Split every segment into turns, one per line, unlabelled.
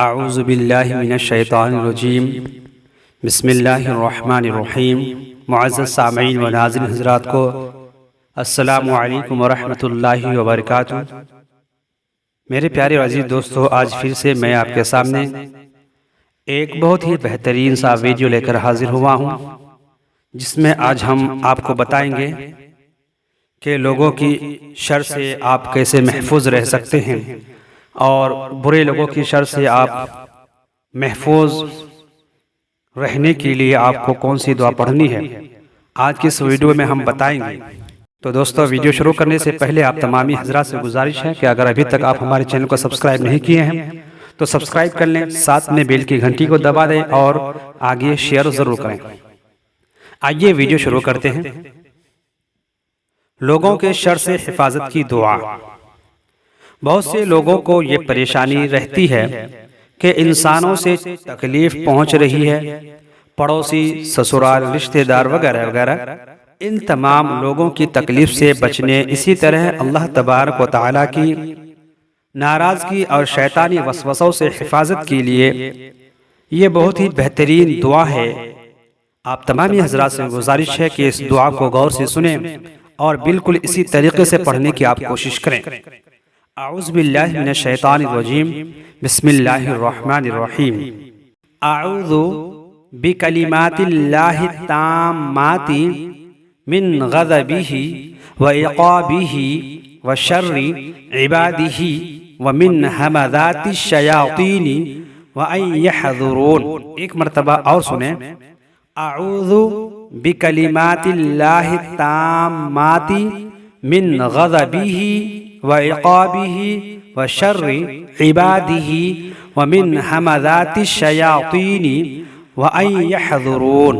اعوذ باللہ من الشیطان الرجیم بسم اللہ الرحمن الرحیم۔ معزز سامعین و ناظرین حضرات کو السلام علیکم ورحمۃ اللہ وبرکاتہ۔ میرے پیارے اور عزیز دوستو، آج پھر سے میں آپ کے سامنے ایک بہت ہی بہترین سا ویڈیو لے کر حاضر ہوا ہوں، جس میں آج ہم آپ کو بتائیں گے کہ لوگوں کی شر سے آپ کیسے محفوظ رہ سکتے ہیں اور برے لوگوں کی شر سے آپ محفوظ رہنے کے لیے آپ کو کون سی دعا پڑھنی ہے، آج کی اس ویڈیو میں ہم بتائیں گے۔ تو دوستو، ویڈیو شروع کرنے سے پہلے آپ تمامی حضرات سے گزارش ہے کہ اگر ابھی تک آپ ہمارے چینل کو سبسکرائب نہیں کیے ہیں تو سبسکرائب کر لیں، ساتھ میں بیل کی گھنٹی کو دبا دیں اور آگے شیئر ضرور کریں۔ آئیے ویڈیو شروع کرتے ہیں۔ لوگوں کے شر سے حفاظت کی دعا۔ بہت سے لوگوں کو یہ پریشانی رہتی ہے کہ انسانوں سے تکلیف پہنچ رہی ہے، پڑوسی، سسرال، رشتہ دار وغیرہ وغیرہ۔ ان تمام لوگوں کی تکلیف سے بچنے، اسی طرح اللہ تبارک و تعالیٰ کی ناراضگی اور شیطانی وسوسوں سے حفاظت کے لیے یہ بہت ہی بہترین دعا ہے۔ آپ تمامی حضرات سے گزارش ہے کہ اس دعا کو غور سے سنیں اور بالکل اسی طریقے سے پڑھنے کی آپ کوشش کریں۔ اعوذ باللہ من الشیطان الرجیم، بسم اللہ الرحمن الرحیم۔ اعوذ بکلمات اللہ التامات من غضبہ وعقابہ وشر عبادہ ومن ہمزات الشیاطین وان یحضرون۔ ایک مرتبہ اور سنیں۔ اعوذ بکلمات اللہ التامات من غضبہ وعقابہ وشر عبادہ ومن ہمزات الشیاطین وان یحضرون۔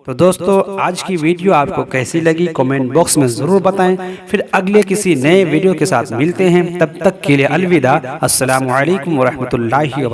تو دوستو، آج کی ویڈیو آپ کو کیسی لگی کمنٹ باکس میں ضرور بتائیں۔ پھر اگلے کسی نئے ویڈیو کے ساتھ ملتے ہیں، تب تک کے لیے الوداع۔ السلام علیکم ورحمۃ اللہ وبرکاتہ۔